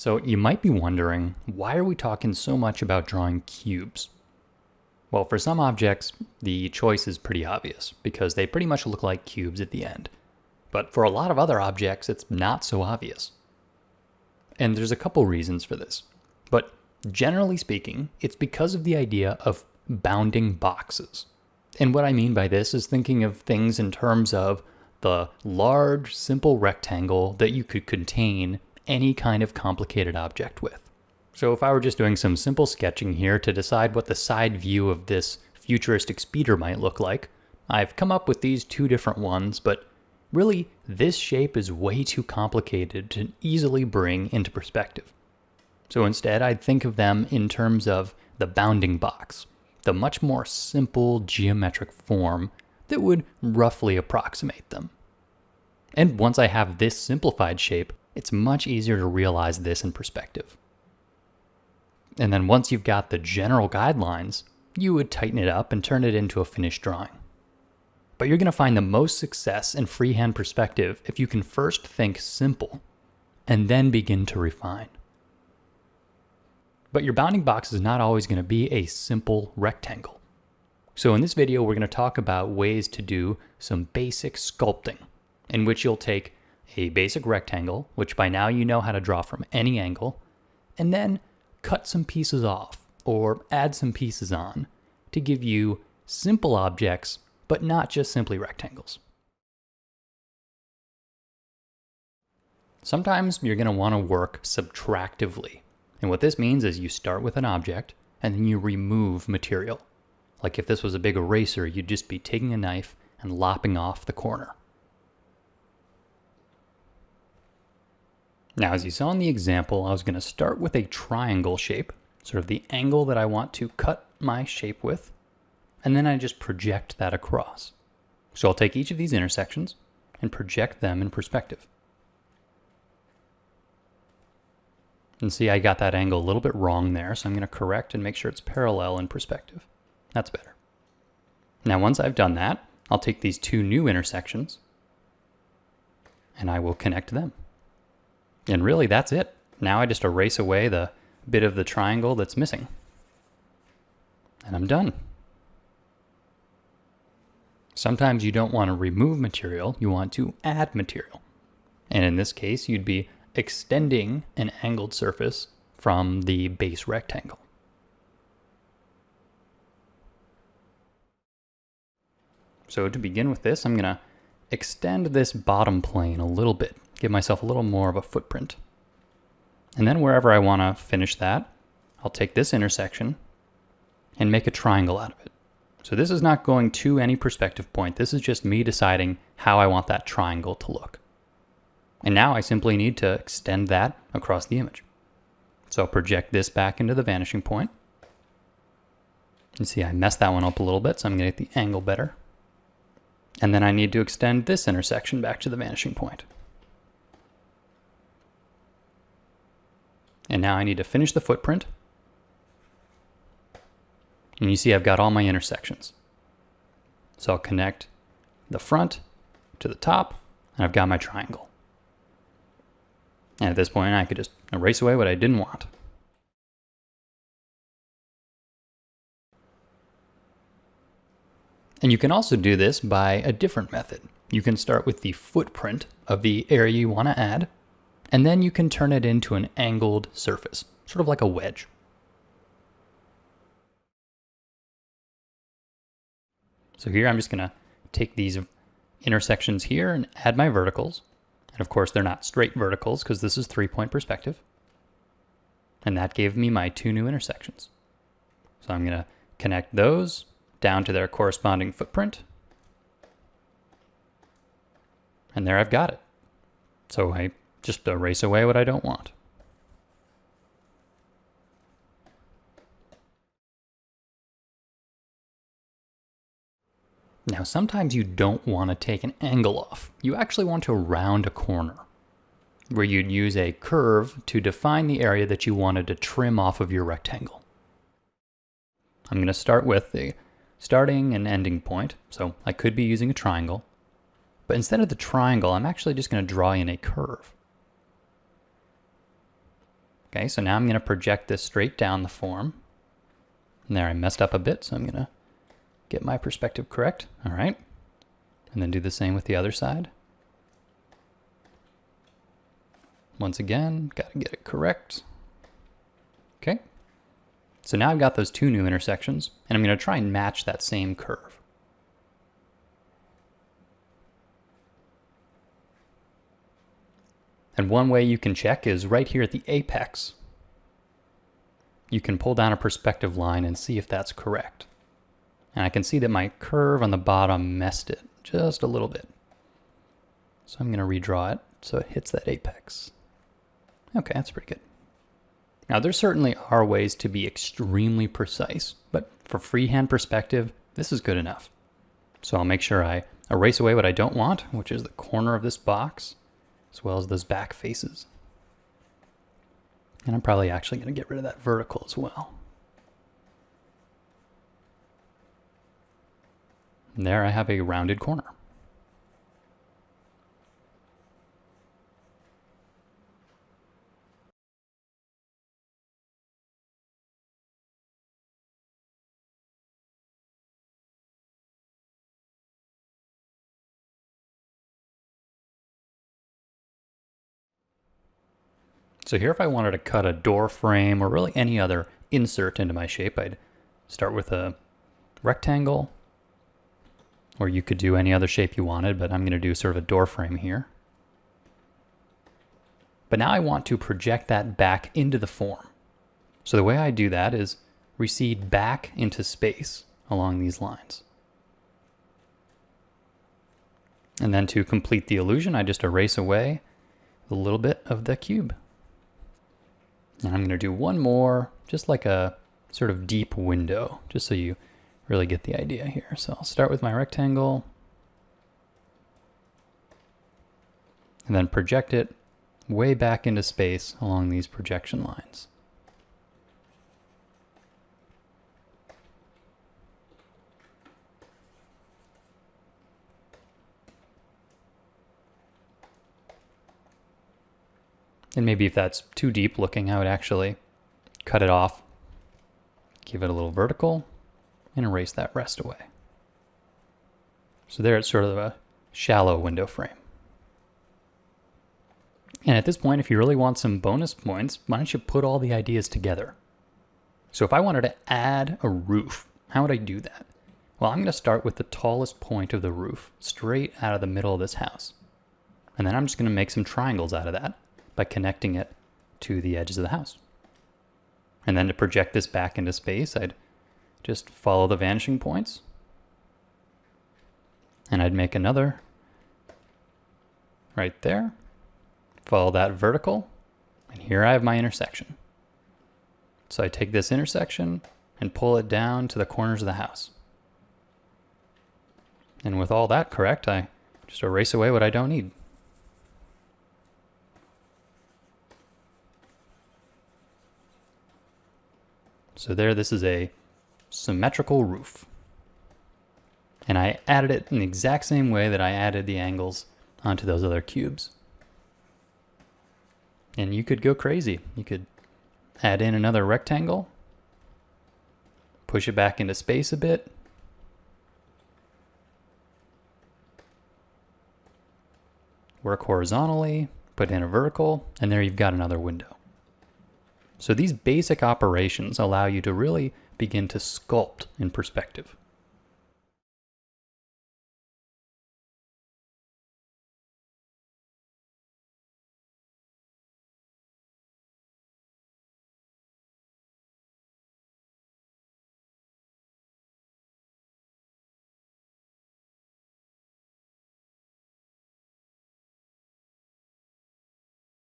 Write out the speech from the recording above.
So you might be wondering, why are we talking so much about drawing cubes? Well, for some objects, the choice is pretty obvious because they pretty much look like cubes at the end. But for a lot of other objects, it's not so obvious. And there's a couple reasons for this. But generally speaking, it's because of the idea of bounding boxes. And what I mean by this is thinking of things in terms of the large, simple rectangle that you could contain any kind of complicated object with. So if I were just doing some simple sketching here to decide what the side view of this futuristic speeder might look like, I've come up with these two different ones, but really this shape is way too complicated to easily bring into perspective. So instead I'd think of them in terms of the bounding box, the much more simple geometric form that would roughly approximate them. And once I have this simplified shape, it's much easier to realize this in perspective. And then once you've got the general guidelines, you would tighten it up and turn it into a finished drawing. But you're going to find the most success in freehand perspective if you can first think simple and then begin to refine. But your bounding box is not always going to be a simple rectangle. So in this video, we're going to talk about ways to do some basic sculpting, in which you'll take a basic rectangle, which by now you know how to draw from any angle, and then cut some pieces off or add some pieces on to give you simple objects, but not just simply rectangles. Sometimes you're going to want to work subtractively. And what this means is you start with an object and then you remove material. Like if this was a big eraser, you'd just be taking a knife and lopping off the corner. Now, as you saw in the example, I was going to start with a triangle shape, sort of the angle that I want to cut my shape with, and then I just project that across. So I'll take each of these intersections and project them in perspective. And see, I got that angle a little bit wrong there, so I'm going to correct and make sure it's parallel in perspective. That's better. Now, once I've done that, I'll take these two new intersections and I will connect them. And really, that's it. Now I just erase away the bit of the triangle that's missing. And I'm done. Sometimes you don't want to remove material, you want to add material. And in this case, you'd be extending an angled surface from the base rectangle. So to begin with this, I'm going to extend this bottom plane a little bit, give myself a little more of a footprint. And then wherever I want to finish that, I'll take this intersection and make a triangle out of it. So this is not going to any perspective point. This is just me deciding how I want that triangle to look. And now I simply need to extend that across the image. So I'll project this back into the vanishing point. You see I messed that one up a little bit, so I'm going to get the angle better. And then I need to extend this intersection back to the vanishing point. And now I need to finish the footprint. And you see I've got all my intersections. So I'll connect the front to the top, and I've got my triangle. And at this point, I could just erase away what I didn't want. And you can also do this by a different method. You can start with the footprint of the area you want to add, and then you can turn it into an angled surface, sort of like a wedge. So here I'm just going to take these intersections here and add my verticals. And of course they're not straight verticals because this is 3-point perspective. And that gave me my two new intersections. So I'm going to connect those down to their corresponding footprint. And there I've got it. So I just erase away what I don't want. Now sometimes you don't want to take an angle off. You actually want to round a corner, where you'd use a curve to define the area that you wanted to trim off of your rectangle. I'm going to start with the starting and ending point, so I could be using a triangle, but instead of the triangle, I'm actually just going to draw in a curve. Okay, so now I'm going to project this straight down the form. And there I messed up a bit, so I'm going to get my perspective correct. All right. And then do the same with the other side. Once again, got to get it correct. Okay. So now I've got those two new intersections, and I'm going to try and match that same curve. And one way you can check is right here at the apex. You can pull down a perspective line and see if that's correct. And I can see that my curve on the bottom messed it just a little bit. So I'm going to redraw it so it hits that apex. Okay, that's pretty good. Now there certainly are ways to be extremely precise, but for freehand perspective, this is good enough. So I'll make sure I erase away what I don't want, which is the corner of this box, as well as those back faces. And I'm probably actually going to get rid of that vertical as well. And there I have a rounded corner. So here if I wanted to cut a door frame or really any other insert into my shape, I'd start with a rectangle, or you could do any other shape you wanted, but I'm going to do sort of a door frame here. But now I want to project that back into the form. So the way I do that is recede back into space along these lines. And then to complete the illusion, I just erase away a little bit of the cube. And I'm going to do one more, just like a sort of deep window, just so you really get the idea here. So I'll start with my rectangle and then project it way back into space along these projection lines. And maybe if that's too deep looking, I would actually cut it off, give it a little vertical, and erase that rest away. So there it's sort of a shallow window frame. And at this point, if you really want some bonus points, why don't you put all the ideas together? So if I wanted to add a roof, how would I do that? Well, I'm going to start with the tallest point of the roof, straight out of the middle of this house. And then I'm just going to make some triangles out of that by connecting it to the edges of the house. And then to project this back into space, I'd just follow the vanishing points. And I'd make another right there. Follow that vertical. And here I have my intersection. So I take this intersection and pull it down to the corners of the house. And with all that correct, I just erase away what I don't need. So there, this is a symmetrical roof. And I added it in the exact same way that I added the angles onto those other cubes. And you could go crazy. You could add in another rectangle, push it back into space a bit, work horizontally, put in a vertical, and there you've got another window. So these basic operations allow you to really begin to sculpt in perspective.